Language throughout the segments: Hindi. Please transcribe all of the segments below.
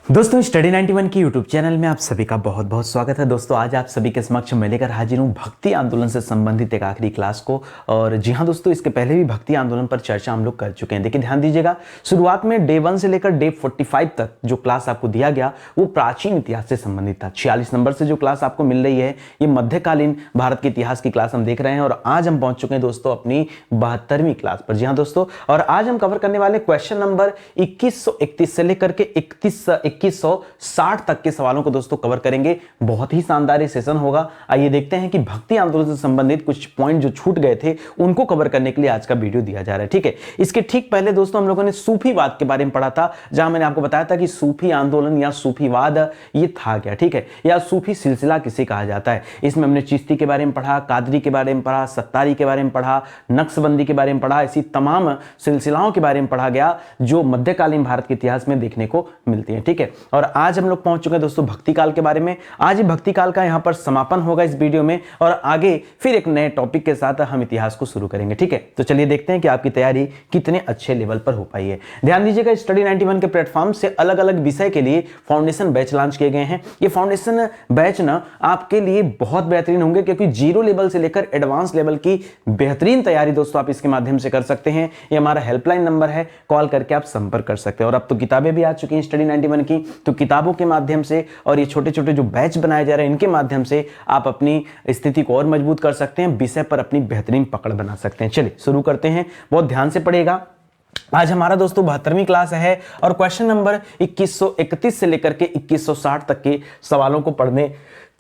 दोस्तों स्टडी 91 की यूट्यूब चैनल में आप सभी का बहुत बहुत स्वागत है। दोस्तों आज आप सभी के समक्ष मैं लेकर हाजिर हूँ भक्ति आंदोलन से संबंधित एक आखिरी क्लास को। और जी हाँ दोस्तों, इसके पहले भी भक्ति आंदोलन पर चर्चा हम लोग कर चुके हैं। देखिए ध्यान दीजिएगा, शुरुआत में डे 1 से लेकर डे 45 तक जो क्लास आपको दिया गया वो प्राचीन इतिहास से संबंधित था। 46 नंबर से जो क्लास आपको मिल रही है ये मध्यकालीन भारत के इतिहास की क्लास हम देख रहे हैं। और आज हम पहुंच चुके हैं दोस्तों अपनी 72वीं क्लास पर। जी हाँ दोस्तों, और आज हम कवर करने वाले क्वेश्चन नंबर 2131 से लेकर के 2160 तक के सवालों को दोस्तों कवर करेंगे। बहुत ही शानदार ये सेशन होगा। आइए देखते हैं कि भक्ति आंदोलन से संबंधित कुछ पॉइंट जो छूट गए थे उनको कवर करने के लिए आज का वीडियो दिया जा रहा है। ठीक है, इसके ठीक पहले दोस्तों हम लोगों ने सूफीवाद के बारे में पढ़ा था, जहां मैंने आपको बताया था कि सूफी आंदोलन या सूफीवाद ये था क्या। ठीक है, या सूफी सिलसिला किसे कहा जाता है। इसमें हमने चिश्ती के बारे में पढ़ा, कादरी के बारे में पढ़ा, सत्तारी के बारे में पढ़ा, नक्शबंदी के बारे में पढ़ा। ऐसी तमाम सिलसिलाओं के बारे में पढ़ा गया जो मध्यकालीन भारत के इतिहास में देखने को मिलती है। ठीक है, और आज हम लोग पहुंच चुके हैं दोस्तों भक्ति काल के बारे में। आज ही भक्ति काल का यहां पर समापन होगा इस वीडियो में, और आगे फिर एक नए टॉपिक के साथ हम इतिहास को शुरू करेंगे। ठीक है, तो चलिए देखते हैं कि आपकी तैयारी कितने अच्छे लेवल पर हो पाई है। ध्यान दीजिएगा, स्टडी 91 के प्लेटफॉर्म से अलग अलग विषय के लिए फाउंडेशन बैच लॉन्च किए गए हैं। ये फाउंडेशन बैच ना आपके लिए बहुत बेहतरीन होंगे, क्योंकि जीरो लेवल से लेकर एडवांस लेवल की बेहतरीन तैयारी दोस्तों आप इसके माध्यम से कर सकते हैं। ये हमारा हेल्पलाइन नंबर है, कॉल करके आप संपर्क कर सकते हैं। और अब तो किताबें भी आ चुकी हैं स्टडी 91 की, तो किताबों के माध्यम से और ये छोटे छोटे जो बैच बनाए जा रहे हैं इनके माध्यम से आप अपनी स्थिति को और मजबूत कर सकते हैं, विषय पर अपनी बेहतरीन पकड़ बना सकते हैं। चलिए शुरू करते हैं, बहुत ध्यान से पढ़िएगा। आज हमारा दोस्तों 72वीं क्लास है और क्वेश्चन नंबर 2131 से लेकर के 2160 तक के सवालों को पढ़ने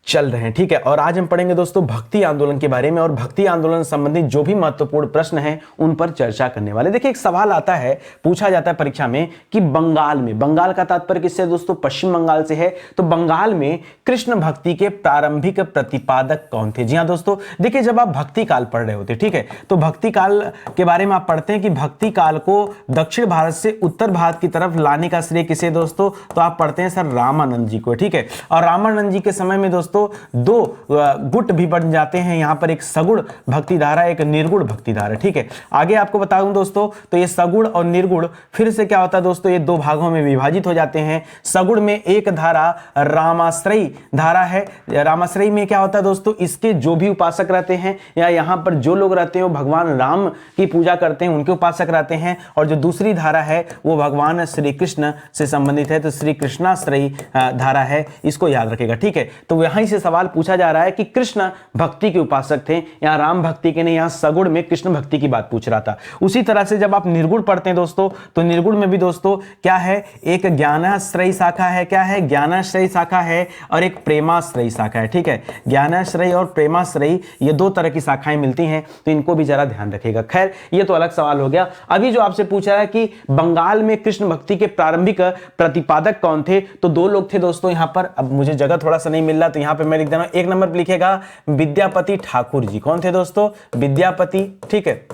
चल रहे हैं। ठीक है, और आज हम पढ़ेंगे दोस्तों भक्ति आंदोलन के बारे में, और भक्ति आंदोलन से संबंधित जो भी महत्वपूर्ण प्रश्न हैं उन पर चर्चा करने वाले। देखिए एक सवाल आता है, पूछा जाता है परीक्षा में कि बंगाल में, बंगाल का तात्पर्य किससे दोस्तों, पश्चिम बंगाल से है, तो बंगाल में कृष्ण भक्ति के प्रारंभिक प्रतिपादक कौन थे। जी हाँ दोस्तों, देखिए जब आप भक्ति काल पढ़ रहे होते, ठीक है, तो भक्ति काल के बारे में आप पढ़ते हैं कि भक्ति काल को दक्षिण भारत से उत्तर भारत की तरफ लाने का श्रेय किसे दोस्तों, तो आप पढ़ते हैं सर रामानंद जी को। ठीक है, और रामानंद जी के समय में दोस्तों दो गुट भी बन जाते हैं, यहां पर एक सगुण भक्ति धारा, एक निर्गुण भक्ति धारा। ठीक है, आगे आपको बताऊं दोस्तों, तो ये सगुण और निर्गुण फिर से क्या होता है दोस्तों, ये दो भागों में विभाजित हो जाते हैं। सगुण में एक धारा रामाश्रयी धारा है। रामाश्रयी में क्या होता है दोस्तों, इसके जो भी उपासक रहते हैं या यहां पर जो लोग रहते हैं वो भगवान राम की पूजा करते हैं, उनके उपासक रहते हैं। और जो दूसरी धारा है वो भगवान श्री कृष्ण से संबंधित है, तो श्री कृष्णाश्रयी धारा है, इसको याद रखेगा। ठीक है, तो यहां से सवाल पूछा जा रहा है कि कृष्ण भक्ति के उपासक थे, यहां राम भक्ति के नहीं, यहां सगुण में कृष्ण भक्ति की बात पूछ रहा था। उसी तरह से जब आप निर्गुण पढ़ते हैं दोस्तों, तो निर्गुण में भी दोस्तों क्या है, एक ज्ञानाश्रयी शाखा है, क्या है, ज्ञानाश्रयी शाखा है, और एक प्रेमाश्रयी शाखा है। ठीक है, ज्ञानाश्रयी और प्रेमाश्रयी ये दो तरह की शाखाएं मिलती हैं, तो इनको भी जरा ध्यान रखिएगा। खैर ये तो अलग सवाल हो गया। अभी जो आपसे पूछ रहा है कि बंगाल में कृष्ण भक्ति के प्रारंभिक प्रतिपादक कौन थे, तो दो लोग थे दोस्तों यहां पर। अब मुझे जगह थोड़ा सा नहीं मिल रहा, तो यहां पर मैं लिख देना, एक नंबर पर लिखेगा विद्यापति ठाकुर जी। कौन थे दोस्तों, विद्यापति। ठीक है,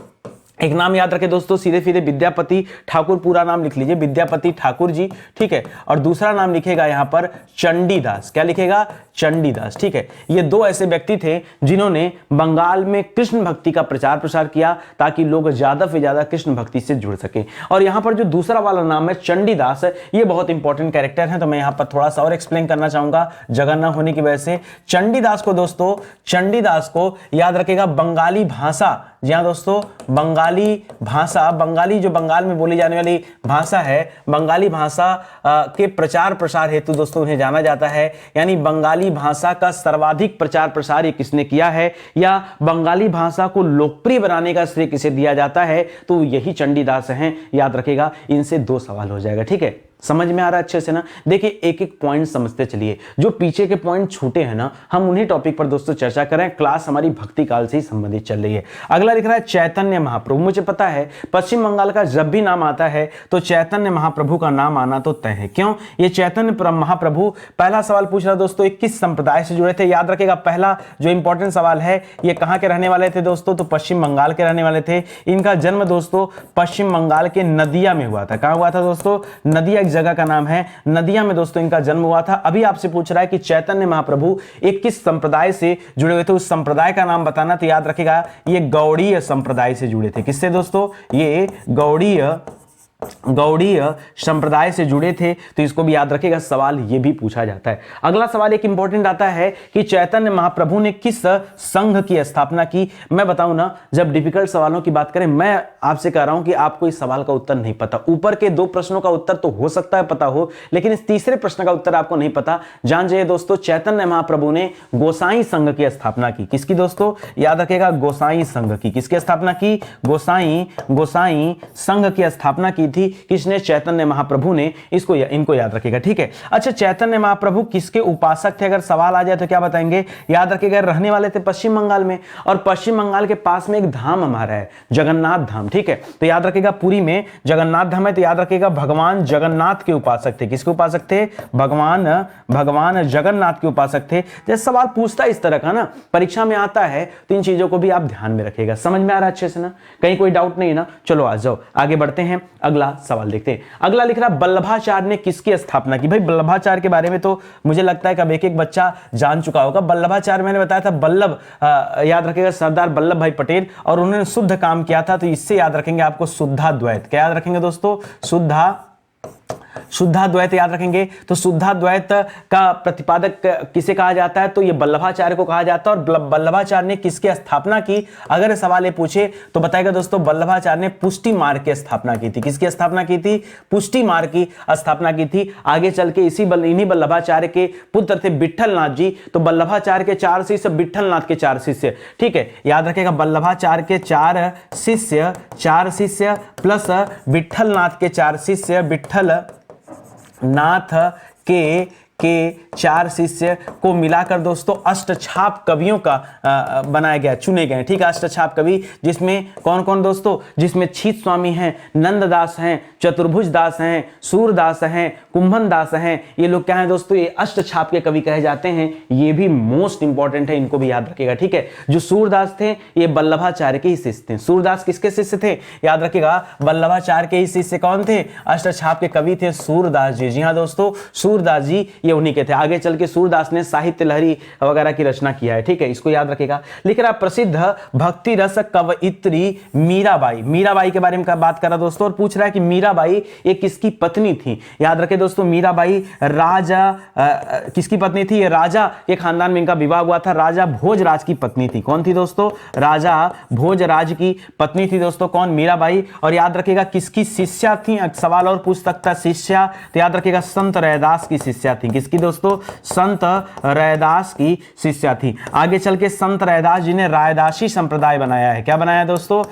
एक नाम याद रखें दोस्तों, सीधे सीधे विद्यापति ठाकुर, पूरा नाम लिख लीजिए विद्यापति ठाकुर जी। ठीक है, और दूसरा नाम लिखेगा यहां पर चंडीदास। क्या लिखेगा, चंडीदास। ठीक है, ये दो ऐसे व्यक्ति थे जिन्होंने बंगाल में कृष्ण भक्ति का प्रचार प्रसार किया, ताकि लोग ज्यादा से ज्यादा कृष्ण भक्ति से जुड़ सके। और यहां पर जो दूसरा वाला नाम है चंडीदास, ये बहुत इंपॉर्टेंट कैरेक्टर है, तो मैं यहां पर थोड़ा सा और एक्सप्लेन करना चाहूंगा जगह ना होने की वजह से। चंडीदास को दोस्तों, चंडीदास को याद रखेगा बंगाली भाषा। जी हाँ दोस्तों, बंगाली भाषा, बंगाली जो बंगाल में बोली जाने वाली भाषा है, बंगाली भाषा के प्रचार प्रसार हेतु दोस्तों उन्हें जाना जाता है। यानी बंगाली भाषा का सर्वाधिक प्रचार प्रसार ये किसने किया है, या बंगाली भाषा को लोकप्रिय बनाने का श्रेय किसे दिया जाता है, तो यही चंडीदास हैं। याद रखेगा, इनसे दो सवाल हो जाएगा। ठीक है, समझ में आ रहा है अच्छे से ना। देखिए एक एक पॉइंट समझते चलिए, जो पीछे के पॉइंट छूटे हैं ना, हम उन्हीं टॉपिक पर दोस्तों चर्चा करें। क्लास हमारी भक्ति काल से ही संबंधित चल रही है। अगला लिख रहा है चैतन्य महाप्रभु। मुझे पता है पश्चिम बंगाल का जब भी नाम आता है तो चैतन्य महाप्रभु का नाम आना तो तय है। क्यों, ये चैतन्य महाप्रभु, पहला सवाल पूछ रहा दोस्तों, किस संप्रदाय से जुड़े थे। याद रखेगा पहला जो इंपॉर्टेंट सवाल है, ये कहां के रहने वाले थे दोस्तों, तो पश्चिम बंगाल के रहने वाले थे। इनका जन्म दोस्तों पश्चिम बंगाल के नदिया में हुआ था। कहां हुआ था दोस्तों, नदिया, जगह का नाम है, नदिया में दोस्तों इनका जन्म हुआ था। अभी आपसे पूछ रहा है कि चैतन्य महाप्रभु एक किस संप्रदाय से जुड़े हुए थे, उस संप्रदाय का नाम बताना, तो याद रखिएगा ये गौड़ीय संप्रदाय से जुड़े थे। किससे दोस्तों, ये गौड़ीय गौड़ीय संप्रदाय से जुड़े थे, तो इसको भी याद रखिएगा, सवाल ये भी पूछा जाता है। अगला सवाल एक इंपॉर्टेंट आता है कि चैतन्य महाप्रभु ने किस संघ की स्थापना की। मैं बताऊं ना, जब डिफिकल्ट सवालों की बात करें, मैं आपसे कह रहा हूं कि आपको इस सवाल का उत्तर नहीं पता। ऊपर के 2 प्रश्नों का उत्तर तो हो सकता है पता हो, लेकिन इस तीसरे प्रश्न का उत्तर आपको नहीं पता। जान जाइए दोस्तों, चैतन्य महाप्रभु ने गोसाई संघ की स्थापना की। किसकी दोस्तों? याद रखिएगा, गोसाई संघ की। किसकी स्थापना की? गोसाई संघ की स्थापना की थी। किसने? चैतन्य महाप्रभु ने। इनको याद रखिएगा, ठीक है। अच्छा, चैतन्य महाप्रभु किसके उपासक थे? अगर सवाल आ जाए तो क्या बताएंगे? याद रखिएगा, रहने वाले थे पश्चिम बंगाल में, और पश्चिम बंगाल के पास में एक धाम हमारा है, जगन्नाथ धाम, ठीक है। तो याद रखिएगा, पुरी में जगन्नाथ धाम है, तो याद रखिएगा भगवान जगन्नाथ के उपासक थे। किसके उपासक थे? भगवान जगन्नाथ के उपासक थे। जैसे सवाल पूछता है इस तरह का ना, परीक्षा में आता है, तो इन चीजों को भी आप ध्यान में रखिएगा। समझ में आ रहा है अच्छे से ना? कहीं कोई डाउट नहीं ना? चलो आ जाओ, आगे बढ़ते हैं, अगला सवाल देखते हैं। अगला लिख रहा, वल्लभाचार्य ने किसकी स्थापना की? भाई वल्लभाचार्य के बारे में तो मुझे लगता है कि अब एक बच्चा जान चुका होगा। वल्लभाचार्य मैंने बताया था, वल्लभ, याद रखिएगा, सरदार वल्लभ भाई पटेल, और उन्होंने शुद्ध काम किया था, तो इससे याद रखेंगे आपको शुद्धाद्वैत। क्या याद रखेंगे दोस्तों? शुद्धाद्वैत याद रखेंगे। तो शुद्धाद्वैत का प्रतिपादक किसे कहा जाता है? तो ये वल्लभाचार्य को कहा जाता है। और वल्लभाचार्य ने किसकी स्थापना की? अगर सवाल ये पूछे तो बताएगा दोस्तों, वल्लभाचार्य ने पुष्टि मार्ग की स्थापना की थी। किसकी स्थापना की थी? पुष्टि मार्ग की स्थापना की थी। आगे चल के इन्हीं वल्लभाचार्य के पुत्र थे विट्ठलनाथ जी। तो वल्लभाचार्य के 4 शिष्य, विट्ठलनाथ के 4 शिष्य, ठीक है। याद रखेगा, वल्लभाचार्य के 4 शिष्य प्लस विट्ठलनाथ के 4 शिष्य, विट्ठल नाथ के 4 शिष्य को मिलाकर दोस्तों अष्टछाप कवियों का बनाया गया, चुने गए, ठीक है। अष्टछाप कवि, जिसमें कौन कौन दोस्तों? जिसमें छीत स्वामी हैं, नंददास हैं, चतुर्भुज दास हैं, सूरदास हैं, कुंभन दास हैं। ये लोग क्या हैं दोस्तों? ये अष्टछाप के कवि कहे जाते हैं। ये भी मोस्ट इंपॉर्टेंट है, इनको भी याद रखिएगा, ठीक है। जो सूरदास थे, ये वल्लभाचार्य के ही शिष्य थे। सूरदास किसके शिष्य थे? याद रखिएगा, वल्लभाचार्य के ही शिष्य कौन थे? अष्टछाप के कवि थे सूरदास जी। जी हाँ दोस्तों, सूरदास जी ये उन्हीं के थे। आगे चल के सूरदास ने साहित्य लहरी वगैरह की रचना किया है, ठीक है। इसको याद रखिएगा। लिख रहा, प्रसिद्ध भक्ति रस कवयित्री मीराबाई। मीराबाई के बारे में बात कर रहा दोस्तों, और पूछ रहा है कि मीराबाई ये किसकी पत्नी थी? याद रखे दोस्तों, मीराबाई राजा किसकी पत्नी थी? ये राजा के खानदान में इनका विवाह हुआ था। राजा भोजराज की पत्नी थी। कौन थी दोस्तों? राजा भोजराज की पत्नी थी दोस्तों, कौन? मीराबाई। और याद रखिएगा, किसकी शिष्या थी? सवाल और पूछ सकता, शिष्या, तो याद रखिएगा, संत रैदास की शिष्या थी। किसकी दोस्तों? संत रैदास की शिष्या थी। आगे चल के संत रैदास जी ने रायदासी संप्रदाय बनाया है। क्या बनाया दोस्तों?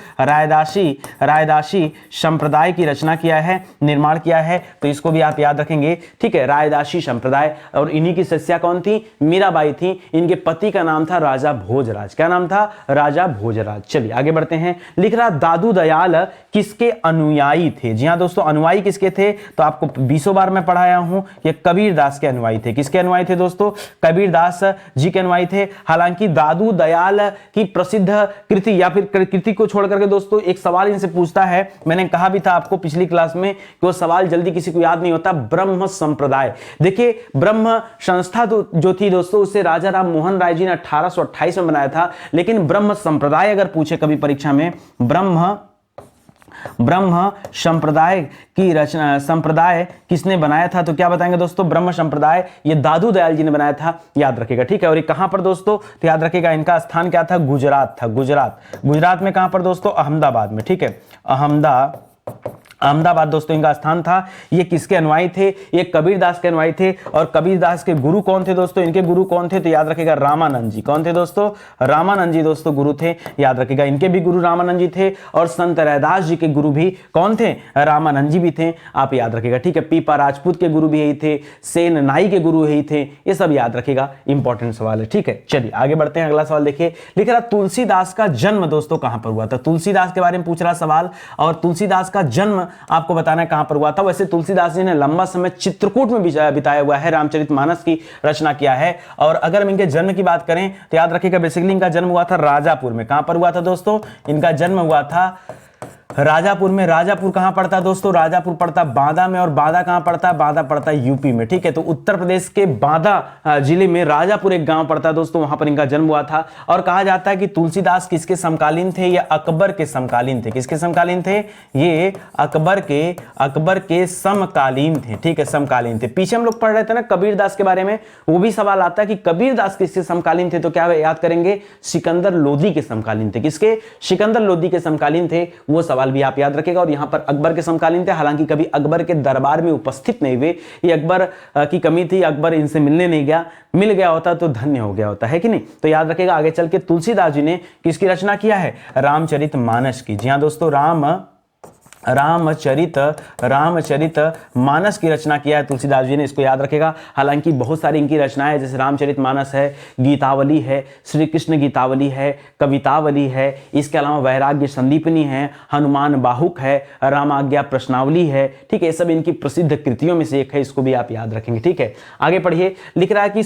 रायदासी संप्रदाय की रचना किया है, निर्माण किया है। तो इसको भी आप याद रखेंगे, ठीक है। रायदासी संप्रदाय, और इन्हीं की शिष्या कौन थी? मीराबाई थी। इनके पति का नाम था राजा भोजराज। क्या नाम था? राजा भोजराज। चलिए आगे बढ़ते हैं। लिख रहा, दादू दयाल किसके अनुयायी थे? जी हाँ दोस्तों, अनुयायी किसके थे? तो आपको 20 बार मैं पढ़ाया हूं, ये कबीरदास के अनुयायी थे। किसके अनुयायी थे दोस्तों? कबीरदास जी के अनुयायी थे। हालांकि दादू दयाल की प्रसिद्ध कृति, या फिर कृति को छोड़ करके दोस्तों एक सवाल इनसे पूछता है, मैंने कहा भी था आपको पिछली क्लास में कि वो सवाल जल्दी किसी को याद नहीं होता। ब्रह्म संप्रदाय, देखिए ब्रह्म संस्था जो थी दोस्तों, उसे राजा राम मोहन राय जी ने 1828 में बनाया था। लेकिन ब्रह्म संप्रदाय अगर पूछे कभी परीक्षा में, ब्रह्म संप्रदाय की रचना, संप्रदाय किसने बनाया था, तो क्या बताएंगे दोस्तों? ब्रह्म संप्रदाय ये दादू दयाल जी ने बनाया था, याद रखिएगा, ठीक है। और ये कहां पर दोस्तों? तो याद रखिएगा, इनका स्थान क्या था? गुजरात था। गुजरात में कहां पर दोस्तों? अहमदाबाद में, ठीक है। अहमदाबाद दोस्तों इनका स्थान था। ये किसके अनुयायी थे? ये कबीरदास के अनुयायी थे। और कबीरदास के गुरु कौन थे दोस्तों? इनके गुरु कौन थे? तो याद रखिएगा, रामानंद जी। कौन थे दोस्तों? रामानंद जी दोस्तों गुरु थे, याद रखिएगा। इनके भी गुरु रामानंद जी थे। और संत रैदास जी के गुरु भी कौन थे? रामानंद जी भी थे, आप याद रखिएगा, ठीक है। पीपा राजपूत के गुरु भी यही थे, सेन नाई के गुरु यही थे। ये सब याद रखिएगा, इंपॉर्टेंट सवाल है, ठीक है। चलिए आगे बढ़ते हैं। अगला सवाल देखिए, लिख रहा, तुलसीदास का जन्म दोस्तों कहां पर हुआ था? तुलसीदास के बारे में पूछ रहा सवाल, और तुलसीदास का जन्म आपको बताना कहां पर हुआ था। वैसे तुलसीदास जी ने लंबा समय चित्रकूट में बिताया हुआ है, रामचरितमानस की रचना किया है। और अगर हम इनके जन्म की बात करें तो याद रखिएगा, बेसिकली इनका जन्म हुआ था राजापुर में। कहां पर हुआ था दोस्तों? इनका जन्म हुआ था राजापुर में। राजापुर कहां पड़ता है दोस्तों? राजापुर पड़ता है बांदा में, और बांदा कहां पड़ता है? बांदा पड़ता है यूपी में, ठीक है। तो उत्तर प्रदेश के बांदा जिले में राजापुर एक गांव पड़ता है दोस्तों, वहां पर इनका जन्म हुआ था। और कहा जाता है कि तुलसीदास किसके समकालीन थे? ये अकबर के समकालीन थे। किसके समकालीन थे? ये अकबर के समकालीन थे, ठीक है, समकालीन थे। पीछे हम लोग पढ़ रहे थे ना कबीरदास के बारे में, वो भी सवाल आता है कि कबीरदास किसके समकालीन थे, तो क्या याद करेंगे? सिकंदर लोदी के समकालीन थे। किसके? सिकंदर लोदी के समकालीन थे, वो सवाल भी आप याद रखेगा। और यहां पर अकबर के समकालीन थे, हालांकि कभी अकबर के दरबार में उपस्थित नहीं हुए, ये अकबर की कमी थी, अकबर इनसे मिलने नहीं गया, मिल गया होता तो धन्य हो गया होता, है कि नहीं? तो याद रखेगा। आगे चल के तुलसीदास जी ने किसकी रचना किया है? रामचरितमानस की। जी हां दोस्तों, रामचरित मानस की रचना किया है तुलसीदास जी ने, इसको याद रखेगा। हालांकि बहुत सारी इनकी रचनाएं है, जैसे रामचरित मानस है, गीतावली है, श्री कृष्ण गीतावली है, कवितावली है, इसके अलावा वैराग्य संदीपनी है, हनुमान बाहुक है, रामाज्ञा प्रश्नावली है, ठीक है। ये सब इनकी प्रसिद्ध कृतियों में से एक है, इसको भी आप याद रखेंगे, ठीक है। आगे पढ़िए। लिख रहा है कि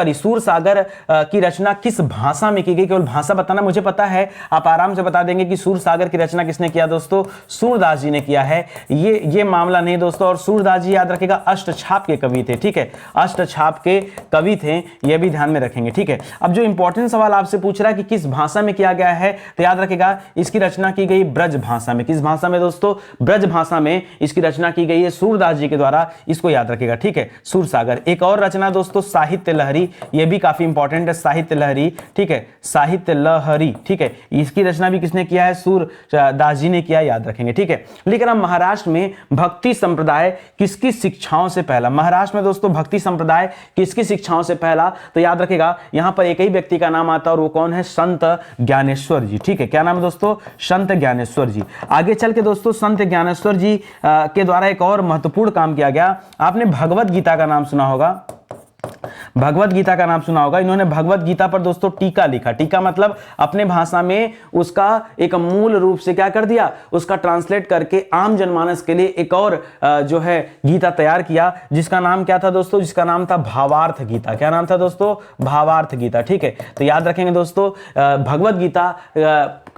सूरसागर की रचना किस भाषा में की गई? केवल भाषा बताना मुझे पता है, आप आराम से बता देंगे कि सूरसागर की रचना किसने किया दोस्तों? सूरदास जी ने किया है। ये मामला नहीं दोस्तों। और सूरदास जी याद रखेगा अष्टछाप के कवि थे, ठीक है, अष्टछाप के कवि थे, ये भी ध्यान में रखेंगे, ठीक है। अब जो इंपॉर्टेंट सवाल आपसे पूछ रहा है कि किस भाषा में किया गया है, तो याद रखेगा इसकी रचना की गई ब्रज भाषा में। किस भाषा में दोस्तों? ब्रज भाषा में इसकी रचना की गई है सूरदास जी के द्वारा, इसको याद रखेगा, ठीक है। सूरसागर। एक और रचना दोस्तों साहित्य लहरी, ये भी काफी इंपॉर्टेंट है, साहित्य लहरी, ठीक है, साहित्य लहरी, ठीक है। इसकी रचना भी किसने किया है? सूरदास जी ने किया, याद रखेंगे, ठीक है। लिख रहा महाराष्ट्र में भक्ति संप्रदाय किसकी शिक्षाओं से पहला? महाराष्ट्र में दोस्तों भक्ति संप्रदाय किसकी शिक्षाओं से पहला? तो याद रखेगा यहां पर एक ही व्यक्ति का नाम आता है, और वो कौन है? संत ज्ञानेश्वर जी, ठीक है। क्या नाम है दोस्तों? संत ज्ञानेश्वर जी। आगे चल के दोस्तों संत ज्ञानेश्वर जी के द्वारा एक और महत्वपूर्ण काम किया गया। आपने भगवत गीता का नाम सुना होगा, भगवत गीता का नाम सुना होगा। इन्होंने भगवत गीता पर दोस्तों टीका लिखा। टीका मतलब अपने भाषा में उसका एक मूल रूप से क्या कर दिया? उसका ट्रांसलेट करके आम जनमानस के लिए एक और जो है गीता तैयार किया, जिसका नाम क्या था दोस्तों? जिसका नाम था भावार्थ गीता। क्या नाम था दोस्तों? भावार्थ गीता, ठीक है। तो याद रखेंगे दोस्तों भगवत गीता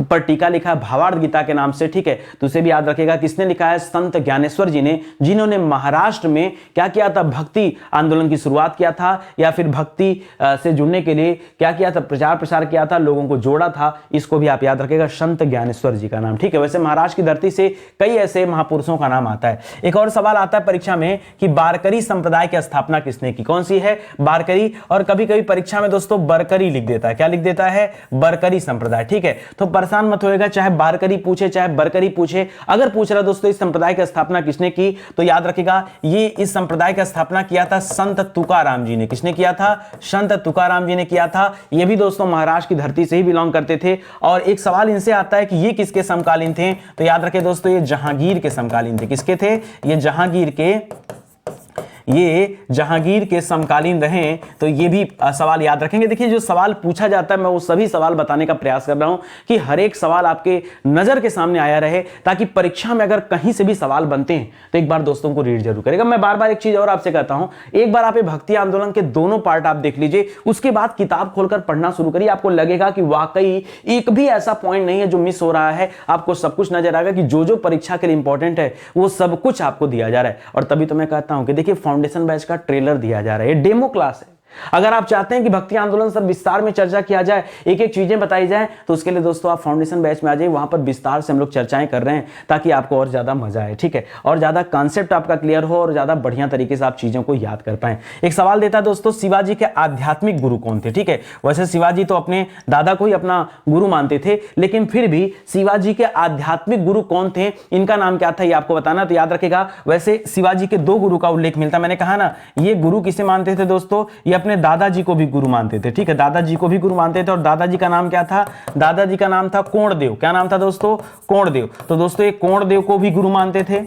पर टीका लिखा है भावार्थ गीता के नाम से, ठीक है। तो उसे भी याद रखेगा। किसने लिखा है? संत ज्ञानेश्वर जी ने, जिन्होंने महाराष्ट्र में क्या किया था? भक्ति आंदोलन की शुरुआत किया था, या फिर भक्ति से जुड़ने के लिए क्या किया था? प्रचार प्रसार किया था, लोगों को जोड़ा था। इसको भी आप याद रखेगा, संत ज्ञानेश्वर जी का नाम, ठीक है। वैसे महाराष्ट्र की धरती से कई ऐसे महापुरुषों का नाम आता है। एक और सवाल आता है परीक्षा में कि बारकरी संप्रदाय की स्थापना किसने की? कौन सी है? बारकरी। और कभी कभी परीक्षा में दोस्तों बरकरी लिख देता है। क्या लिख देता है? बरकरी संप्रदाय, ठीक है। तो परेशान मत होएगा, चाहे बारकरी पूछे चाहे बरकरी पूछे, अगर पूछ रहा दोस्तों इस संप्रदाय की स्थापना किसने की, तो याद रखेगा ये इस संप्रदाय का स्थापना किया था संत तुकाराम जी ने। किसने किया था? संत तुकाराम जी ने किया था। ये भी दोस्तों महाराष्ट्र की धरती से ही बिलोंग करते थे। और एक सवाल इनसे आता है कि ये किसके समकालीन थे, तो याद रखें दोस्तों ये जहांगीर के समकालीन थे। किसके थे? ये जहांगीर के समकालीन रहे। तो ये भी सवाल याद रखेंगे। देखिए जो सवाल पूछा जाता है मैं वो सभी सवाल बताने का प्रयास कर रहा हूं कि हर एक सवाल आपके नजर के सामने आया रहे, ताकि परीक्षा में अगर कहीं से भी सवाल बनते हैं तो एक बार दोस्तों को रीड जरूर करेगा। मैं बार बार एक चीज और आपसे कहता हूं, एक बार आप भक्ति आंदोलन के दोनों पार्ट आप देख लीजिए, उसके बाद किताब खोलकर पढ़ना शुरू करिए। आपको लगेगा कि वाकई एक भी ऐसा पॉइंट नहीं है जो मिस हो रहा है। आपको सब कुछ नजर आएगा कि जो परीक्षा के लिए इंपॉर्टेंट है वो सब कुछ आपको दिया जा रहा है। और तभी तो मैं कहता हूं कि देखिए फाउंडेशन बैच का ट्रेलर दिया जा रहा है, ये डेमो क्लास है। अगर आप चाहते हैं कि भक्ति आंदोलन सब विस्तार में चर्चा किया जाए, एक एक चीजें बताई जाए, तो उसके लिए दोस्तों आप फाउंडेशन बैच में आ जाइए। वहां पर विस्तार से हम लोग चर्चाएं कर रहे हैं ताकि आपको और ज्यादा मजा आए, ठीक है, और ज्यादा कॉन्सेप्ट आपका क्लियर हो और ज्यादा बढ़िया तरीके से आप चीजों को याद कर पाए। एक सवाल देता है दोस्तों, शिवाजी के आध्यात्मिक गुरु कौन थे? ठीक है, वैसे शिवाजी तो अपने दादा को ही अपना गुरु मानते थे, लेकिन फिर भी शिवाजी के आध्यात्मिक गुरु कौन थे, इनका नाम क्या था, ये आपको बताना। तो याद रखेगा वैसे शिवाजी के दो गुरु का उल्लेख मिलता है। मैंने कहा ना, ये गुरु किसे मानते थे दोस्तों? ये अपने दादाजी को भी गुरु मानते थे, ठीक है, दादाजी को भी गुरु मानते थे। और दादाजी का नाम क्या था? दादाजी का नाम था कोणदेव। क्या नाम था दोस्तों? कोणदेव। तो दोस्तों ये कोणदेव को भी गुरु मानते थे,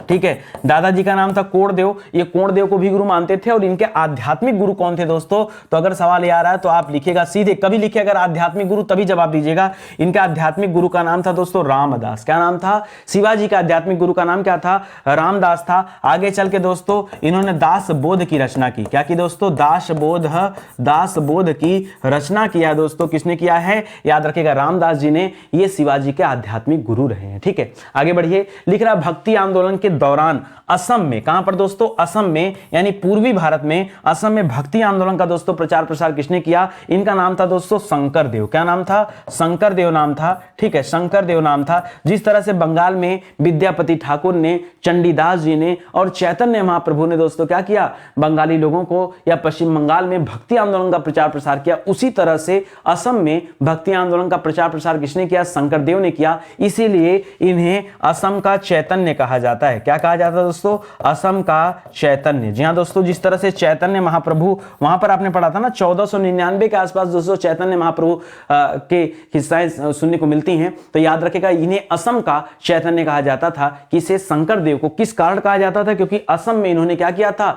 ठीक है। दादाजी का नाम था कोणदेव, ये कोणदेव को भी गुरु मानते थे। और इनके आध्यात्मिक गुरु कौन थे दोस्तों? तो अगर सवाल ये आ रहा है तो आप लिखिएगा सीधे, कभी लिखिए अगर आध्यात्मिक गुरु तभी जवाब दीजिएगा। इनके आध्यात्मिक गुरु का नाम था दोस्तों रामदास। क्या नाम था? शिवाजी का आध्यात्मिक गुरु का नाम क्या था? रामदास था। आगे चल के दोस्तों इन्होंने दास बोध की रचना की। क्या की दोस्तों? दास बोध की रचना किया दोस्तों। किसने किया है? याद रखिएगा रामदास जी ने। ये शिवाजी के आध्यात्मिक गुरु रहे हैं। ठीक है, आगे बढ़िए। लिख रहा भक्ति आंदोलन के दौरान असम में, कहां पर दोस्तों? असम में, यानी पूर्वी भारत में, असम में भक्ति आंदोलन का दोस्तों प्रचार प्रसार किसने किया? इनका नाम था दोस्तों शंकरदेव। क्या नाम था? शंकरदेव नाम था। ठीक है, शंकरदेव नाम था। जिस तरह से बंगाल में विद्यापति ठाकुर ने, चंडीदास जी ने और चैतन्य महाप्रभु ने दोस्तों क्या किया? बंगाली लोगों को या पश्चिम बंगाल में भक्ति आंदोलन का प्रचार प्रसार किया, उसी तरह से असम में भक्ति आंदोलन का प्रचार प्रसार किसने किया? शंकरदेव ने किया। इसीलिए इन्हें असम का चैतन्य कहा जाता है। क्या कहा जाता है दोस्तों? असम का चैतन्य। जी हां दोस्तों, जिस तरह से चैतन्य महाप्रभु, वहां पर आपने पढ़ा था ना 1499 के आसपास दोस्तों चैतन्य महाप्रभु के किस्साएं सुनने को मिलती हैं, तो याद रखेगा इन्हें असम का चैतन्य कहा जाता था। किसे? शंकरदेव को। किस कारण कहा जाता था? क्योंकि असम में इन्होंने क्या किया था?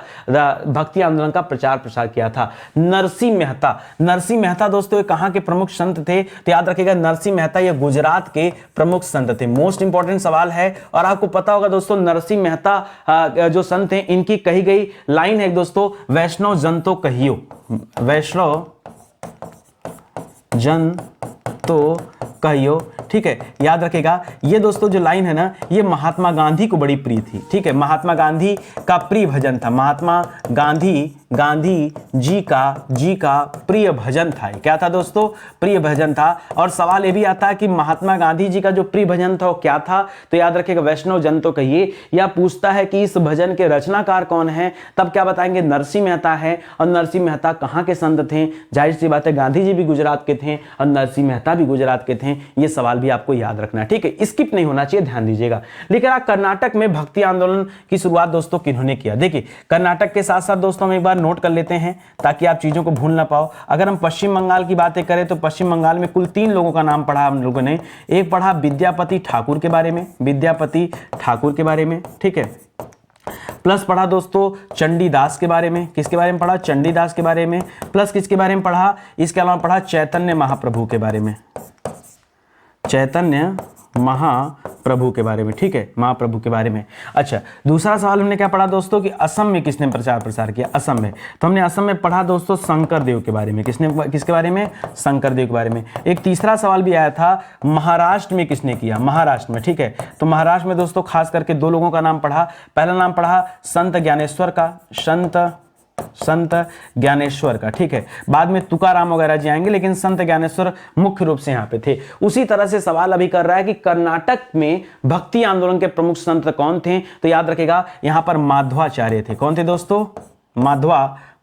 भक्ति आंदोलन का प्रचार प्रसार किया था। नरसिंह मेहता दोस्तों ये कहां के प्रमुख संत थे? तो याद रखिएगा नरसिंह मेहता ये गुजरात के प्रमुख संत थे। मोस्ट इंपॉर्टेंट सवाल है। और आपको पता होगा दोस्तों नरसिंह मेहता जो संत हैं, इनकी कही गई लाइन है दोस्तों, वैष्णव जन तो कहियो, वैष्णव जन तो कहियो। ठीक है, याद रखेगा ये दोस्तों जो लाइन है ना, ये महात्मा गांधी को बड़ी प्रिय थी। ठीक है, महात्मा गांधी का प्रिय भजन था। महात्मा गांधी जी का प्रिय भजन था। क्या था दोस्तों? प्रिय भजन था। और सवाल ये भी आता है कि महात्मा गांधी जी का जो प्रिय भजन था वो क्या था? तो याद रखिएगा वैष्णव जन तो कहिए। या पूछता है कि इस भजन के रचनाकार कौन है, तब क्या बताएंगे? नरसिंह मेहता है। और नरसिंह मेहता कहां के संत थे? जाहिर सी बात है गांधी जी भी गुजरात के थे और नरसिंह मेहता भी गुजरात के थे। ये सवाल भी आपको याद रखना है। ठीक है, स्किप नहीं होना चाहिए, ध्यान दीजिएगा। लेकिन कर्नाटक में भक्ति आंदोलन की शुरुआत दोस्तों किन्होंने किया? देखिए कर्नाटक के साथ साथ दोस्तों हम एक बार नोट कर लेते हैं ताकि आप चीजों को भूल ना पाओ। अगर हम पश्चिम बंगाल की बातें करें तो पश्चिम बंगाल में कुल 3 लोगों का नाम पढ़ा हम लोगों ने। एक पढ़ा विद्यापति ठाकुर के बारे में, विद्यापति ठाकुर के बारे में। ठीक है, प्लस पढ़ा दोस्तों चंडीदास के बारे में। किसके बारे में पढ़ा? चंडीदास के बारे में। प्लस किसके बारे में पढ़ा? इसके अलावा पढ़ा चैतन्य महाप्रभु के बारे में, चैतन्य महाप्रभु के बारे में। ठीक है, महाप्रभु के बारे में। अच्छा, दूसरा सवाल हमने क्या पढ़ा दोस्तों कि असम में किसने प्रचार प्रसार किया? असम में, तो हमने असम में पढ़ा दोस्तों शंकरदेव के बारे में। किसके बारे में? शंकरदेव के बारे में। एक तीसरा सवाल भी आया था महाराष्ट्र में किसने किया? महाराष्ट्र में। ठीक है, तो महाराष्ट्र में दोस्तों खास करके 2 लोगों का नाम पढ़ा। पहला नाम पढ़ा संत ज्ञानेश्वर का, संत ज्ञानेश्वर का। ठीक है, बाद में तुकाराम वगैरह जी आएंगे, लेकिन संत ज्ञानेश्वर मुख्य रूप से यहां पे थे। उसी तरह से सवाल अभी कर रहा है कि कर्नाटक में भक्ति आंदोलन के प्रमुख संत कौन थे? तो याद रखेगा यहां पर माधवाचार्य थे। कौन थे दोस्तों?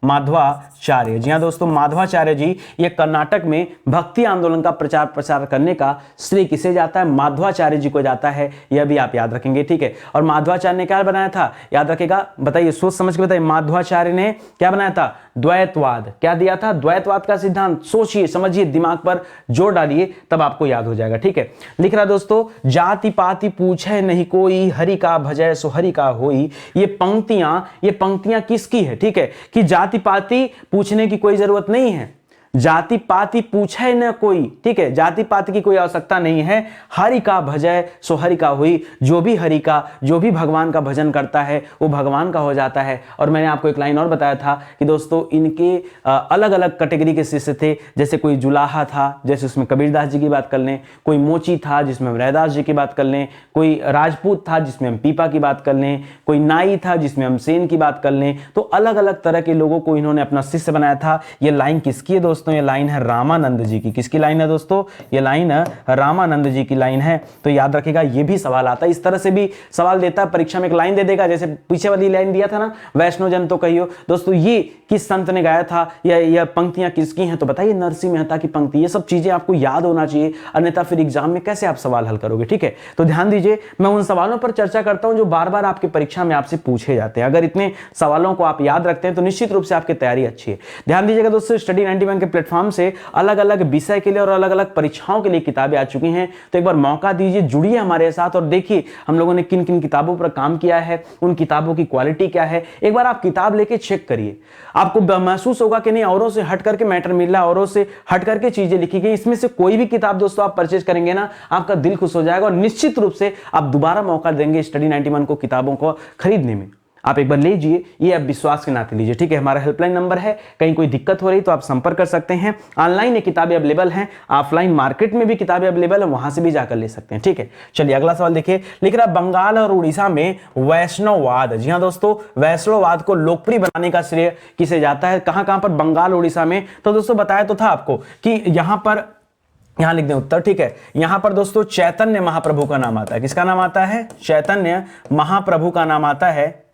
माधवाचार्य। जी हाँ दोस्तों, माधवाचार्य जी, ये कर्नाटक में भक्ति आंदोलन का प्रचार प्रसार करने का श्रेय किसे जाता है? माधवाचार्य जी को जाता है। यह भी आप याद रखेंगे। ठीक है, और माधवाचार्य ने क्या बनाया था? याद रखेगा, बताइए, सोच समझ के बताइए। माधवाचार्य ने क्या बनाया था? द्वैतवाद। क्या दिया था? द्वैतवाद का सिद्धांत। सोचिए, समझिए, दिमाग पर जोर डालिए, तब आपको याद हो जाएगा। ठीक है, लिख रहा दोस्तों जाति पाति पूछे नहीं कोई, हरि का भजय सो हरि का होई। ये पंक्तियां किसकी है? ठीक है, कि जाति पाति पूछने की कोई जरूरत नहीं है, जाति पाति पूछे न कोई। ठीक है, जाति पाति की कोई आवश्यकता नहीं है। हरि का भजय सो हरि का हुई। जो भी हरि का, जो भी भगवान का भजन करता है वो भगवान का हो जाता है। और मैंने आपको एक लाइन और बताया था कि दोस्तों इनके अलग अलग कैटेगरी के शिष्य थे। जैसे कोई जुलाहा था, जैसे उसमें कबीरदास जी की बात कर लें, कोई मोची था जिसमें हम रैदास जी की बात कर लें, कोई राजपूत था जिसमें हम पीपा की बात कर लें, कोई नाई था जिसमें हम सेन की बात कर लें। तो अलग अलग तरह के लोगों को इन्होंने अपना शिष्य बनाया था। ये लाइन किसकी है दोस्तों? ये लाइन है रामानंद जी की। किसकी लाइन है दोस्तों? ये लाइन रामानंद जी की लाइन है। तो याद रखिएगा, ये भी सवाल आता है। इस तरह से भी सवाल देता है परीक्षा में, एक लाइन दे देगा, जैसे पीछे वाली लाइन दिया था ना, वैष्णव जन तो कहियो। दोस्तों ये किस संत ने गाया था, या पंक्तियां किसकी हैं? तो बताइए, नरसिंह मेहता की पंक्ति। ये सब चीजें आपको याद होना चाहिए, अन्यथा फिर एग्जाम में कैसे आप सवाल हल करोगे? ठीक है, तो ध्यान दीजिए, मैं उन सवालों पर चर्चा करता हूं जो बार बार आपकी परीक्षा में आपसे पूछे जाते हैं। अगर इतने सवालों को आप याद रखते हैं तो निश्चित रूप से आपकी तैयारी अच्छी है। ध्यान दीजिएगा दोस्तों, स्टडी 91 के प्लेटफॉर्म से अलग अलग विषय के लिए और अलग अलग परीक्षाओं के लिए किताबें आ चुकी हैं। तो एक बार मौका दीजिए, जुड़िए हमारे साथ और देखिए हम लोगों ने किन किन किताबों पर काम किया है, उन किताबों की क्वालिटी क्या है। एक बार आप किताब लेके चेक करिए, आपको महसूस होगा कि नहीं औरों से हट करके मैटर मिल रहा है, औरों से हट करके चीजें लिखी गई। इसमें से कोई भी किताब दोस्तों आप परचेज करेंगे ना, आपका दिल खुश हो जाएगा और निश्चित रूप से आप दोबारा मौका देंगे स्टडी 91 को किताबों को खरीदने में। आप एक बार लीजिए, ये आप विश्वास के नाते लीजिए, ठीक है। हमारा हेल्पलाइन नंबर है, कहीं कोई दिक्कत हो रही तो आप संपर्क कर सकते हैं। ऑनलाइन ये किताबें अवेलेबल हैं, ऑफलाइन मार्केट में भी किताबें अवेलेबल है, वहां से भी जाकर ले सकते हैं, ठीक है। चलिए अगला सवाल देखिए, लिख रहा बंगाल और उड़ीसा में वैष्णववाद, जी हाँ दोस्तों, वैष्णववाद को लोकप्रिय बनाने का श्रेय किसे जाता है? कहां कहां पर बंगाल उड़ीसा में? तो दोस्तों बताया तो था आपको कि यहां लिख दें उत्तर, ठीक है। यहां पर दोस्तों चैतन्य महाप्रभु का नाम आता है। किसका नाम आता है? चैतन्य महाप्रभु का नाम आता है।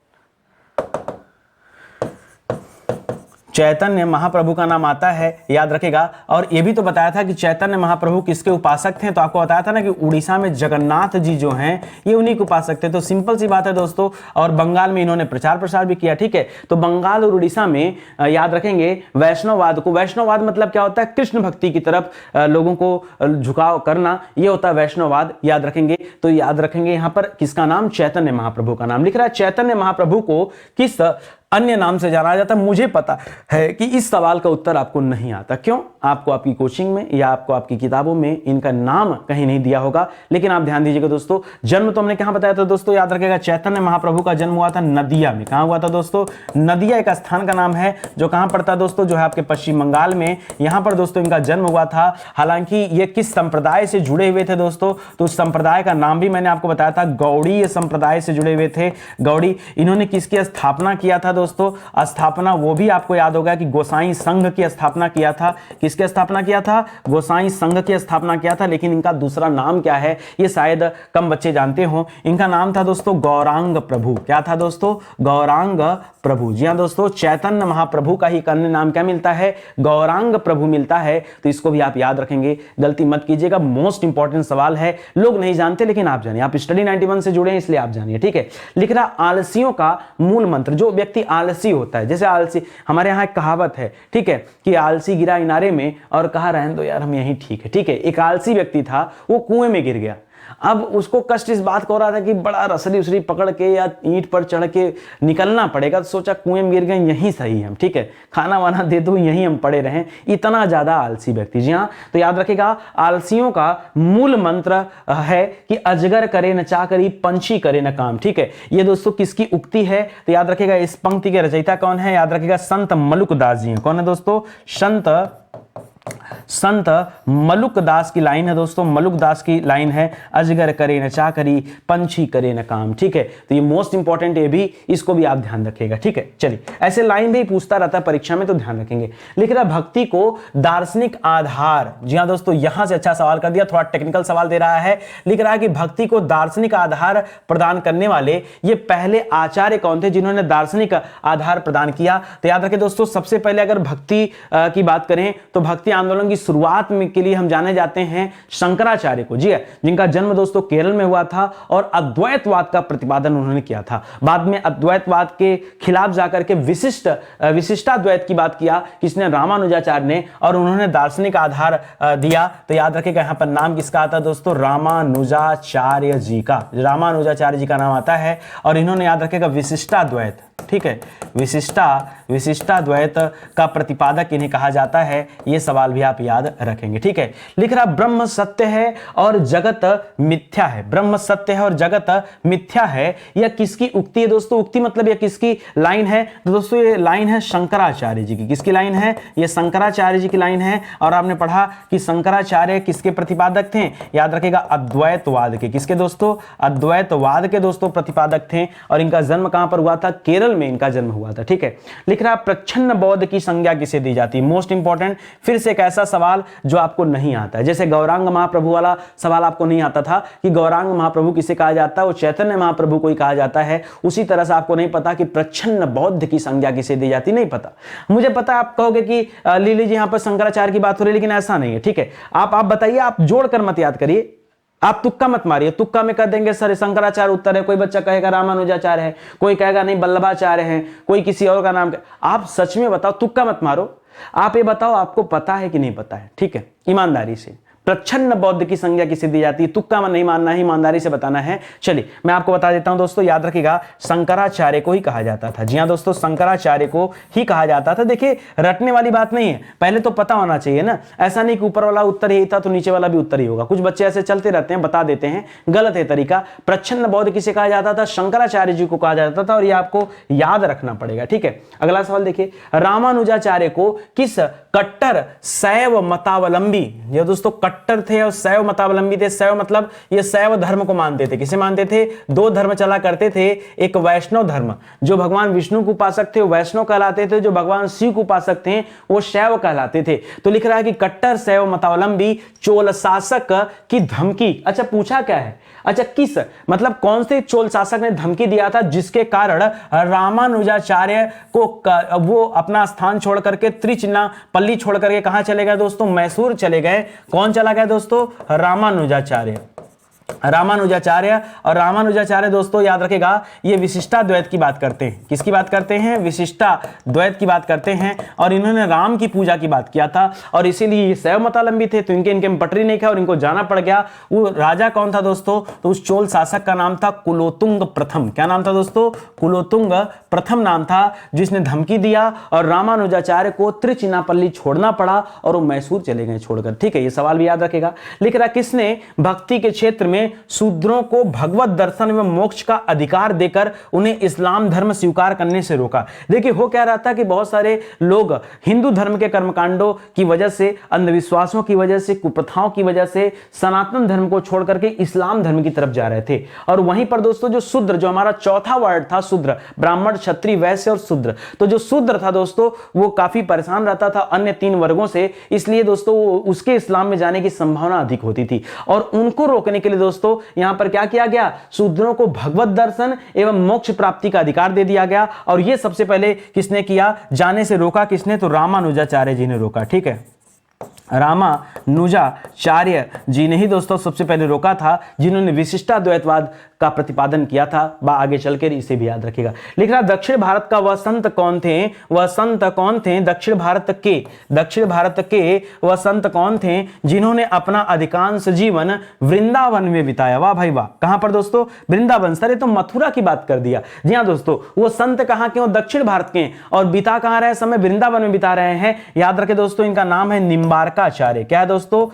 चैतन्य महाप्रभु का नाम आता है, याद रखेगा। और ये भी तो बताया था कि चैतन्य महाप्रभु किसके उपासक थे, तो आपको बताया था ना कि उड़ीसा में जगन्नाथ जी जो हैं ये उन्हीं के उपासक थे। तो सिंपल सी बात है दोस्तों, और बंगाल में इन्होंने प्रचार प्रसार भी किया, ठीक है। तो बंगाल और उड़ीसा में याद रखेंगे वैष्णववाद को। वैष्णववाद मतलब क्या होता है? कृष्ण भक्ति की तरफ लोगों को झुकाव करना, ये होता है वैष्णववाद, याद रखेंगे। तो याद रखेंगे यहां पर किसका नाम? चैतन्य महाप्रभु का नाम। लिख रहा है चैतन्य महाप्रभु को किस अन्य नाम से जाना जाता है? मुझे पता है कि इस सवाल का उत्तर आपको नहीं आता। क्यों? आपको आपकी कोचिंग में या आपको आपकी किताबों में इनका नाम कहीं नहीं दिया होगा, लेकिन आप ध्यान दीजिएगा दोस्तों। जन्म तो हमने कहां बताया था दोस्तों? याद रखेगा चैतन्य महाप्रभु का जन्म हुआ था नदिया में। कहां हुआ था दोस्तों? नदिया एक स्थान का नाम है जो कहां पड़ता है दोस्तों? जो है आपके पश्चिम बंगाल में। यहां पर दोस्तों इनका जन्म हुआ था। हालांकि ये किस संप्रदाय से जुड़े हुए थे दोस्तों? तो उस संप्रदाय का नाम भी मैंने आपको बताया था, गौड़ीय संप्रदाय से जुड़े हुए थे। गौड़ी। इन्होंने किसकी स्थापना किया था दोस्तों? स्थापना वो भी आपको याद होगा कि गोसाई संघ की स्थापना किया था। किसकी स्थापना किया था? गोसाई संघ की स्थापना किया था। लेकिन इनका दूसरा नाम क्या है ये शायद कम बच्चे जानते हो। इनका नाम था दोस्तों गौरांग प्रभु। क्या था दोस्तों? गौरांग प्रभु। जी हाँ दोस्तों, चैतन्य महाप्रभु का ही अन्य नाम क्या मिलता है? गौरांग प्रभु मिलता है। तो इसको भी आप याद रखेंगे, गलती मत कीजिएगा। मोस्ट इंपॉर्टेंट सवाल है, लोग नहीं जानते लेकिन आप जानिए। आप स्टडी 91 से जुड़े हैं इसलिए आप जानिए, ठीक है। लिख रहा आलसियों का मूल मंत्र। जो व्यक्ति आलसी होता है, जैसे आलसी, हमारे यहाँ एक कहावत है, ठीक है, कि आलसी गिरा इनारे में और कहा रहने दो यार हम यहीं ठीक है, ठीक है। एक आलसी व्यक्ति था, वो कुएं में गिर गया। अब उसको कष्ट इस बात को हो रहा था कि बड़ा रसरी उसरी पकड़ के या ईंट पर चढ़ के निकलना पड़ेगा। तो सोचा कुएं में गिर गए, यहीं सही हम, ठीक है, खाना वाना दे दो, यहीं हम पड़े रहें। इतना ज्यादा आलसी व्यक्ति। जी हाँ, तो याद रखेगा आलसियों का मूल मंत्र है कि अजगर करे न चाकरी, पंछी करे न काम, ठीक है। ये दोस्तों किसकी उक्ति है? तो याद रखेगा इस पंक्ति के रचयिता कौन है? याद रखेगा संत मलुकदास जी हैं। कौन है दोस्तों? संत मलुकदास की लाइन है दोस्तों। मलुकदास की लाइन है, अजगर करे न चाकरी, पंछी करे न काम, ठीक है। तो ये मोस्ट इंपॉर्टेंट, ये भी, इसको भी आप ध्यान रखिएगा, ठीक है। चलिए, ऐसे लाइन भी पूछता रहता है परीक्षा में, तो ध्यान रखेंगे। लिख रहा भक्ति को दार्शनिक आधार। जी हाँ दोस्तों, यहां से अच्छा सवाल कर दिया, थोड़ा टेक्निकल सवाल दे रहा है। लिख रहा है कि भक्ति को दार्शनिक आधार प्रदान करने वाले ये पहले आचार्य कौन थे जिन्होंने दार्शनिक आधार प्रदान किया? तो याद रखें दोस्तों, सबसे पहले अगर भक्ति की बात करें तो भक्ति आंदोलन की शुरुआत में के लिए हम जाने जाते हैं शंकराचार्य को। जी है, जिनका जन्म दोस्तों केरल में हुआ था और अद्वैतवाद का प्रतिपादन उन्होंने किया था। बाद में अद्वैतवाद के खिलाफ जाकर के विशिष्टाद्वैत की बात किया किसने? रामानुजाचार्य ने, और उन्होंने दार्शनिक आधार दिया। तो याद रखिएगा यहां पर नाम किसका आता है दोस्तों? रामानुजाचार्य जी का। रामानुजाचार्य जी का नाम आता है। और इन्होंने याद रखेगा विशिष्टाद्वैत, ठीक है, विशिष्टाद्वैत का प्रतिपादक इन्हें कहा जाता है। यह सवाल भी आप याद रखेंगे, ठीक है। लिख रहा ब्रह्म सत्य है और जगत मिथ्या है। ब्रह्म सत्य है और जगत मिथ्या है, यह किसकी उक्ति है दोस्तों? उक्ति मतलब यह किसकी लाइन है? तो दोस्तों ये लाइन है शंकराचार्य जी की। किसकी लाइन है? यह शंकराचार्य जी की लाइन है। और आपने पढ़ा कि शंकराचार्य किसके प्रतिपादक थे? याद रखेगा अद्वैतवाद के। किसके दोस्तों? अद्वैतवाद के दोस्तों प्रतिपादक थे। और इनका जन्म कहां पर हुआ था? केरल में इनका जन्म हुआ था, ठीक है। लिख रहा प्रच्छन्न बौद्ध की संज्ञा किसे दी जाती है? मोस्ट इंपॉर्टेंट, फिर से एक ऐसा सवाल जो आपको नहीं आता है। जैसे गौरांग महाप्रभु वाला सवाल आपको नहीं आता था कि गौरांग महाप्रभु किसे कहा जाता है, वो चैतन्य महाप्रभु को ही कहा जाता है। उसी तरह से आपको नहीं पता कि प्रच्छन्न बौद्ध की संज्ञा किसे दी जाती, नहीं पता। मुझे पता, आप कहोगे कि लीली जी यहां पर शंकराचार्य की बात हो रही है, लेकिन ऐसा नहीं है, ठीक है। आप बताइए, आप जोड़कर मत याद करिए, आप तुक्का मत मारिए। तुक्का में कर देंगे सर शंकराचार्य उत्तर है, कोई बच्चा कहेगा रामानुजाचार्य है, कोई कहेगा नहीं बल्लभाचार्य है, कोई किसी और का नाम। आप सच में बताओ, तुक्का मत मारो। आप ये बताओ, आपको पता है कि नहीं पता है? ठीक है, ईमानदारी से। प्रच्छन्न बौद्ध की संज्ञा किसे दी जाती है? तुक्का में नहीं मानना है, ईमानदारी से बताना है। चलिए मैं आपको बता देता हूं दोस्तों, याद रखिएगा, शंकराचार्य को ही कहा जाता था। जी हां दोस्तों, शंकराचार्य को ही कहा जाता था। देखिए रटने वाली बात नहीं है, पहले तो पता होना चाहिए ना। ऐसा नहीं कि ऊपर वाला उत्तर यही था तो नीचे वाला भी उत्तर ही होगा। कुछ बच्चे ऐसे चलते रहते हैं, बता देते हैं, गलत है तरीका। प्रच्छन्न बौद्ध किसे कहा जाता था? शंकराचार्य जी को कहा जाता था, और ये आपको याद रखना पड़ेगा। ठीक है, अगला सवाल देखिए, रामानुजाचार्य को किस कट्टर शैव मतावलंबी, ये दोस्तों कट्टर थे और शैव मतावलंबी थे। शैव मतलब ये शैव धर्म को मानते थे। किसे मानते थे? दो धर्म चला करते थे, एक वैष्णव धर्म, जो भगवान विष्णु के उपासक थे वैष्णव कहलाते थे, जो भगवान शिव के उपासक थे वो शैव कहलाते थे। तो लिख रहा है कि कट्टर शैव मतावलंबी चोल शासक की धमकी। अच्छा पूछा क्या है? अच्छा किस, मतलब कौन से चोल शासक ने धमकी दिया था जिसके कारण रामानुजाचार्य को वो अपना स्थान छोड़ करके त्रिचिन्नापल्ली छोड़ करके कहां चले गए दोस्तों? मैसूर चले गए। कौन चला गया दोस्तों? रामानुजाचार्य। रामानुजाचार्य, और रामानुजाचार्य दोस्तों याद रखेगा ये विशिष्टाद्वैत की बात करते हैं। किसकी बात करते हैं? विशिष्टाद्वैत की बात करते हैं। और इन्होंने राम की पूजा की बात किया था, और इसीलिए ये शैव मतावलंबी थे, तो इनके में पटरी नहीं था और इनको जाना पड़ गया। वो राजा कौन था दोस्तों? तो उस चोल शासक का नाम था कुलोतुंग प्रथम। क्या नाम था दोस्तों? कुलोतुंग प्रथम नाम था, जिसने धमकी दिया और रामानुजाचार्य को त्रिचिन्नापल्ली छोड़ना पड़ा और वो मैसूर चले गए छोड़कर। ठीक है, ये सवाल भी याद रखेगा। लिख रहा किसने भक्ति के क्षेत्र में शूद्रों को भगवत दर्शन एवं मोक्ष का अधिकार देकर उन्हें इस्लाम धर्म स्वीकार करने से रोका? देखिए हो क्या रहा था कि बहुत सारे लोग हिंदू धर्म के कर्मकांडों की वजह से, अंधविश्वासों की वजह से, कुप्रथाओं की वजह से सनातन धर्म को छोड़ करके इस्लाम धर्म की तरफ जा रहे थे। और वहीं पर दोस्तों जो शूद्र, जो हमारा चौथा वर्ड था शूद्र, ब्राह्मण क्षत्रिय वैश्य और शूद्र, तो जो शूद्र था दोस्तों वो काफी परेशान रहता था अन्य तीन वर्गों से, इसलिए दोस्तों उसके इस्लाम में जाने की संभावना अधिक होती थी। और उनको रोकने के लिए दोस्तों यहां पर क्या किया गया? शूद्रों को भगवत दर्शन एवं मोक्ष प्राप्ति का अधिकार दे दिया गया। और यह सबसे पहले किसने किया? जाने से रोका किसने? तो रामानुजाचार्य जी ने रोका। ठीक है, रामानुजाचार्य जी ने ही दोस्तों सबसे पहले रोका था, जिन्होंने विशिष्टाद्वैतवाद का प्रतिपादन किया था। आगे चलकर इसे भी याद रखिएगा। लिख रहा दक्षिण भारत का वह संत कौन थे? वह संत कौन थे दक्षिण भारत के वह संत कौन थे जिन्होंने अपना अधिकांश जीवन वृंदावन में बिताया? वाह भाई वाह। कहां पर दोस्तों? वृंदावन। सर ये तो मथुरा की बात कर दिया। जी हां दोस्तों, वो संत कहां के? दक्षिण भारत के, और बिता कहां रहे? समय वृंदावन में बिता रहे हैं। याद रखे दोस्तों, इनका नाम है निम्बार्काचार्य। क्या है दोस्तों?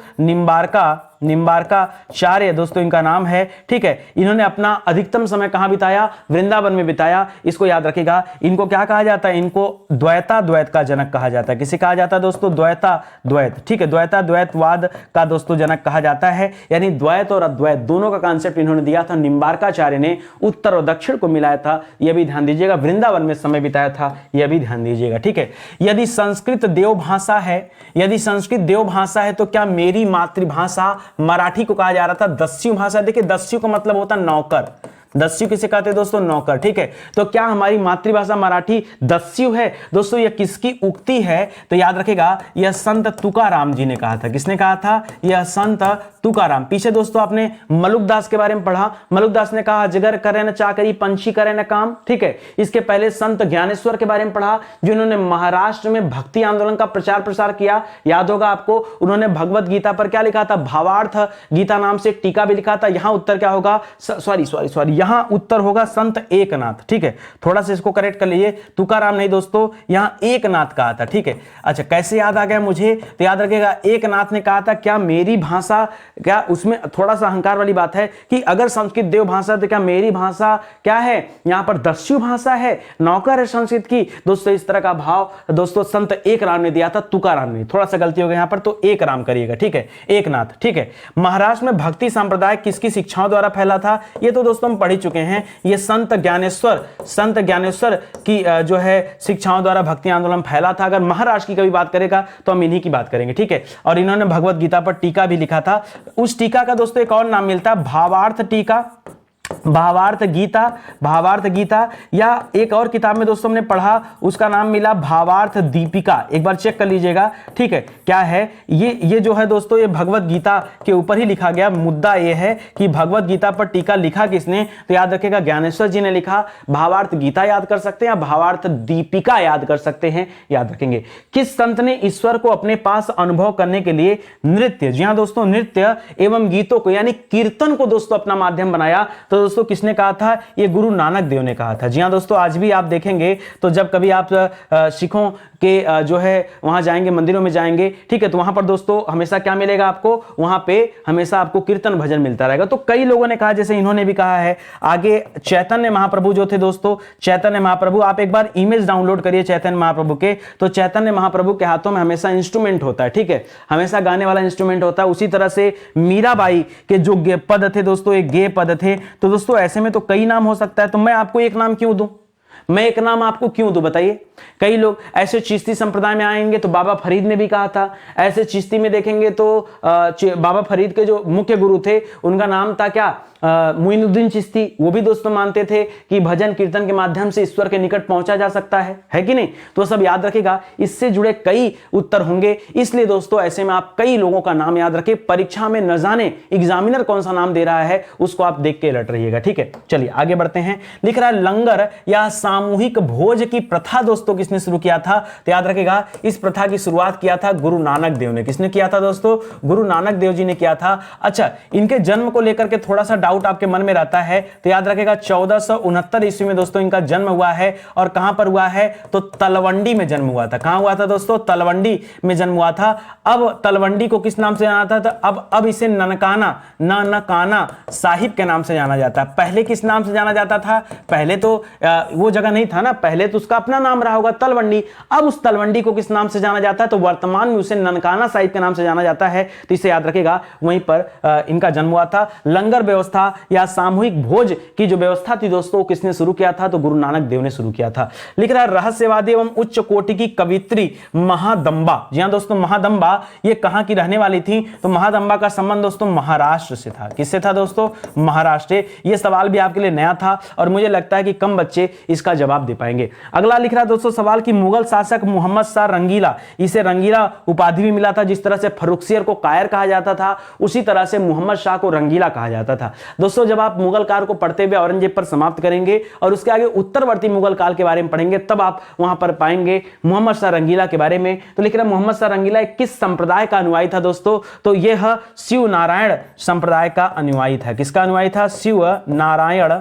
निम्बार्काचार्य दोस्तों इनका नाम है। ठीक है, इन्होंने अपना अधिकतम समय कहां बिताया? वृंदावन में बिताया। इसको याद रखिएगा। इनको क्या कहा जाता है? इनको द्वैताद्वैत का जनक कहा जाता है। किसे कहा जाता है दोस्तों? द्वैताद्वैत। ठीक है, द्वैताद्वैतवाद का दोस्तों जनक कहा जाता है। यानी द्वैत और अद्वैत दोनों का कांसेप्ट इन्होंने दिया था। निम्बार्काचार्य ने उत्तर और दक्षिण को मिलाया था, यह भी ध्यान दीजिएगा। वृंदावन में समय बिताया था, यह भी ध्यान दीजिएगा। ठीक है, यदि संस्कृत देवभाषा है तो क्या मेरी मातृभाषा मराठी को कहा जा रहा था दस्यु भाषा? देखिए दस्यु का मतलब होता है नौकर। दस्यु किसे कहते हैं दोस्तों? नौकर। ठीक है, तो क्या हमारी मातृभाषा मराठी दस्यु है? दोस्तों यह किसकी उक्ति है? तो याद रखेगा यह संत तुकाराम जी ने कहा था। किसने कहा था? यह संत तुकाराम। पीछे दोस्तों आपने मलुकदास के बारे में पढ़ा। मलुकदास ने कहा अजगर करे न चाकरी, पंछी करे न काम। ठीक है, इसके पहले संत ज्ञानेश्वर के बारे में पढ़ा, जिन्होंने महाराष्ट्र में भक्ति आंदोलन का प्रचार प्रसार किया। याद होगा आपको, उन्होंने भगवत गीता पर क्या लिखा था? भावार्थ गीता नाम से एक टीका भी लिखा था। यहां उत्तर क्या होगा? सॉरी यहां उत्तर होगा संत एकनाथ। ठीक है, थोड़ा सा इसको करेक्ट कर लीजिए, तुकाराम नहीं दोस्तों, यहां एकनाथ कहा था। ठीक है, अच्छा कैसे याद आ गया मुझे? तो याद रखिएगा एकनाथ ने कहा था क्या मेरी भाषा, क्या उसमें थोड़ा सा अहंकार वाली बात है कि अगर संस्कृत देव भाषा तो क्या मेरी भाषा क्या है? यहां पर दस्यु भाषा है, नौकर है संस्कृत की। दोस्तों इस तरह का भाव दोस्तों संत एकराम ने दिया था, तुकाराम ने। थोड़ा सा गलती हो गई यहां पर, तो एकराम करिएगा। ठीक है, एकनाथ। ठीक है, महाराष्ट्र में भक्ति संप्रदाय किसकी शिक्षाओं द्वारा फैला था? ये तो दोस्तों हम पढ़ ही चुके हैं। ये संत ज्ञानेश्वर की जो है शिक्षाओं द्वारा भक्ति आंदोलन फैला था। अगर महाराष्ट्र की कभी बात करेगा तो हम इन्हीं की बात करेंगे। ठीक है, और इन्होंने भगवत गीता पर टीका भी लिखा था। उस टीका का दोस्तों एक और नाम मिलता है भावार्थ टीका। भावार्थ गीता, भावार्थ गीता, या एक और किताब में दोस्तों हमने पढ़ा, उसका नाम मिला भावार्थ दीपिका, एक बार चेक कर लीजिएगा, ठीक है। क्या है ये जो है दोस्तों, ये भगवत गीता के ऊपर ही लिखा गया। मुद्दा ये है कि भगवत गीता पर टीका लिखा किसने, तो याद रखिएगा ज्ञानेश्वर जी ने लिखा। भावार्थ गीता याद कर सकते हैं या भावार्थ दीपिका याद कर सकते हैं, याद रखेंगे। किस संत ने ईश्वर को अपने पास अनुभव करने के लिए नृत्य, जी हां दोस्तों, नृत्य एवं गीतों को यानी कीर्तन को दोस्तों अपना माध्यम बनाया, तो दोस्तों किसने कहा था, ये गुरु नानक देव ने कहा था। जी हां दोस्तों, आज भी आप देखेंगे तो जब कभी आप सिखों के जो है वहां जाएंगे, मंदिरों में जाएंगे, ठीक है, तो वहां पर दोस्तों हमेशा क्या मिलेगा आपको, वहां पे हमेशा आपको कीर्तन भजन मिलता रहेगा। तो कई लोगों ने कहा, जैसे इन्होंने भी कहा है। आगे चैतन्य महाप्रभु जो थे दोस्तों, चैतन्य महाप्रभु, आप एक बार इमेज डाउनलोड करिए चैतन्य महाप्रभु के, तो चैतन्य महाप्रभु के हाथों में हमेशा इंस्ट्रूमेंट होता है, ठीक है, हमेशा गाने वाला इंस्ट्रूमेंट होता है। उसी तरह से मीराबाई के जो पद थे दोस्तों, एक गे पद थे। तो दोस्तों ऐसे में तो कई नाम हो सकता है, तो मैं आपको एक नाम क्यों दूं, मैं एक नाम आपको क्यों दूं बताइए। कई लोग ऐसे चिश्ती संप्रदाय में आएंगे तो बाबा फरीद ने भी कहा था, ऐसे चिश्ती में देखेंगे तो बाबा फरीद के जो मुख्य गुरु थे उनका नाम था क्या, मुइनुद्दीन चिश्ती। वो भी दोस्तों मानते थे कि भजन कीर्तन के माध्यम से ईश्वर के निकट पहुंचा जा सकता है कि नहीं। तो सब याद रखिएगा, इससे जुड़े कई उत्तर होंगे, इसलिए दोस्तों ऐसे में आप कई लोगों का नाम याद रखें। परीक्षा में न जाने एग्जामिनर कौन सा नाम दे रहा है, उसको आप देख के अलर्ट रहिएगा, ठीक है। चलिए आगे बढ़ते हैं। लिख रहा है लंगर या सामूहिक भोज की प्रथा दोस्तों किसने शुरू किया था, तो याद रखिएगा इस प्रथा की शुरुआत किया था गुरु नानक देव ने। किसने किया था दोस्तों, गुरु नानक देव जी ने किया था। अच्छा, इनके जन्म को लेकर के थोड़ा सा डाउट आपके मन में रहता है, तो याद रखिएगा 1469 ईस्वी में दोस्तों इनका जन्म हुआ है। और कहां पर हुआ है, तो तलवंडी में जन्म हुआ था। कहां हुआ था दोस्तों, तलवंडी में जन्म हुआ था। अब तलवंडी को किस नाम से जाना था, तो अब इसे ननकाना साहिब के नाम से जाना जाता है। पहले किस नाम से जाना जाता था, पहले तो वो जगह नहीं था ना, पहले तो उसका अपना नाम रहा होगा तलवंडी। अब उस तलवंडी को किस नाम से जाना जाता है, तो वर्तमान में उसे ननकाना साहिब के नाम से जाना जाता है। तो इसे याद रखिएगा, वहीं पर इनका जन्म हुआ था। लंगर व्यवस्था या सामूहिक भोज की जो व्यवस्था थी दोस्तों, किसने शुरू किया था, तो गुरु नानक देव ने शुरू किया था। लिख रहा है रहस्यवादी एवं उच्च कोटि की कवित्री महादंबा। जी हां दोस्तों, महादंबा ये कहां की रहने वाली थी, तो महादंबा का संबंध दोस्तों महाराष्ट्र से था। किससे था दोस्तों, महाराष्ट्र। ये सवाल भी आपके लिए नया था और मुझे लगता है कि कम बच्चे इसका जवाब दे पाएंगे। अगला लिख रहा है दोस्तों सवाल कि मुगल शासक मोहम्मद शाह रंगीला, इसे रंगीला उपाधि भी मिला था। जिस तरह से फर्रुखसियर को कायर कहा जाता था, उसी तरह से मोहम्मद शाह को रंगीला कहा जाता था। दोस्तों जब आप मुगल काल को पढ़ते हुए औरंगजेब पर समाप्त करेंगे और उसके आगे उत्तरवर्ती मुगल काल के बारे में पढ़ेंगे, तब आप वहां पर पाएंगे मोहम्मद शाह रंगीला के बारे में। तो लिख रहा है मोहम्मद शाह रंगीला किस संप्रदाय का अनुयायी था दोस्तों, तो यह शिव नारायण संप्रदाय का अनुयायी था। किसका अनुयायी था, शिव नारायण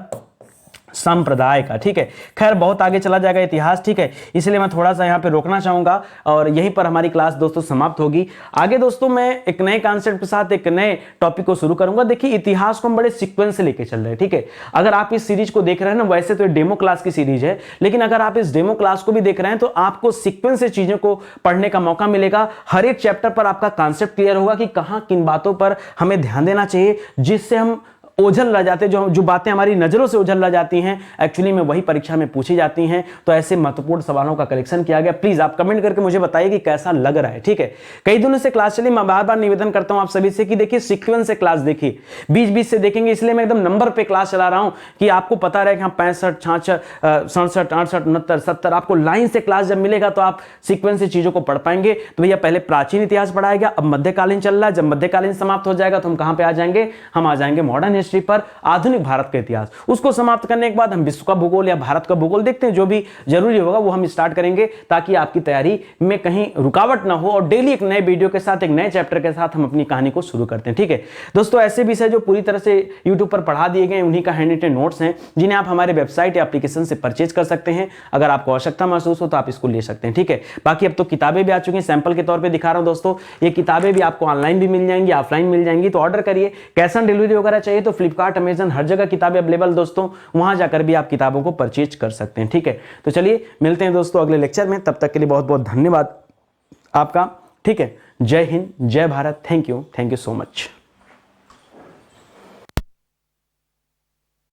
संप्रदाय का, ठीक है। खैर बहुत आगे चला जाएगा इतिहास, ठीक है, इसलिए मैं थोड़ा सा यहाँ पे रोकना चाहूंगा और यहीं पर हमारी क्लास दोस्तों समाप्त होगी। आगे दोस्तों मैं एक नए कॉन्सेप्ट के साथ एक नए टॉपिक को शुरू करूंगा। देखिए इतिहास को हम बड़े सीक्वेंस से लेके चल रहे हैं, ठीक है। अगर आप इस सीरीज को देख रहे हैं ना, वैसे तो ये डेमो क्लास की सीरीज है, लेकिन अगर आप इस डेमो क्लास को भी देख रहे हैं तो आपको सीक्वेंस से चीजों को पढ़ने का मौका मिलेगा। हर एक चैप्टर पर आपका कॉन्सेप्ट क्लियर होगा कि कहां किन बातों पर हमें ध्यान देना चाहिए, जिससे हम ओझल रह जाते, जो बातें हमारी नजरों से ओझल रह जाती हैं, एक्चुअली में वही परीक्षा में पूछी जाती हैं। तो ऐसे महत्वपूर्ण सवालों का कलेक्शन किया गया। प्लीज आप कमेंट करके मुझे बताइए कि कैसा लग रहा है, ठीक है। कई दिनों से क्लास चली, मैं बार बार निवेदन करता हूं आप सभी से कि देखिए सीक्वेंस से क्लास देखिए, बीच बीच से देखेंगे, इसलिए मैं एकदम नंबर पे क्लास चला रहा हूं कि आपको पता रहे कि हाँ 65, 66, 67, 68, 69, 70 आपको लाइन से क्लास जब मिलेगा तो आप सीक्वेंस से चीजों को पढ़ पाएंगे। तो भैया पहले प्राचीन इतिहास पढ़ाया गया, अब मध्यकालीन चल रहा है। जब मध्यकालीन समाप्त हो जाएगा तो हम कहां पे आ जाएंगे, हम आ जाएंगे मॉडर्न हिस्ट्री पर, आधुनिक भारत का इतिहास। उसको समाप्त करने के बाद हम विश्व का भूगोल या भारत का भूगोल देखते हैं, जो भी जरूरी होगा वो हम स्टार्ट करेंगे, ताकि आपकी तैयारी में कहीं रुकावट ना हो और डेली एक नए वीडियो के साथ, एक नए चैप्टर के साथ हम अपनी कहानी को शुरू करते हैं, ठीक है दोस्तों। ऐसे विषय जो पूरी तरह से यूट्यूब पर पढ़ा दिए गए, उन्हीं का हैंड रिटन नोट्स हैं, जिन्हें आप हमारे वेबसाइट या एप्लीकेशन से परचेज कर सकते हैं। अगर आपको आवश्यकता महसूस हो तो आप इसको ले सकते हैं, ठीक है। बाकी अब तो किताबें भी आ चुकी हैं, सैंपल के तौर पर दिखा रहा हूं दोस्तों। ये किताबें भी आपको ऑनलाइन भी मिल जाएंगी, ऑफलाइन मिल जाएंगी, तो ऑर्डर करिए। कैश ऑन डिलीवरी वगैरह चाहिए तो फ्लिपकार्ट, अमेजन, हर जगह किताबें अवेलेबल दोस्तों, वहां जाकर भी आप किताबों को परचेज कर सकते हैं, ठीक है। तो चलिए मिलते हैं दोस्तों अगले लेक्चर में, तब तक के लिए बहुत बहुत धन्यवाद आपका, ठीक है। जय हिंद, जय Bharat, thank you so much.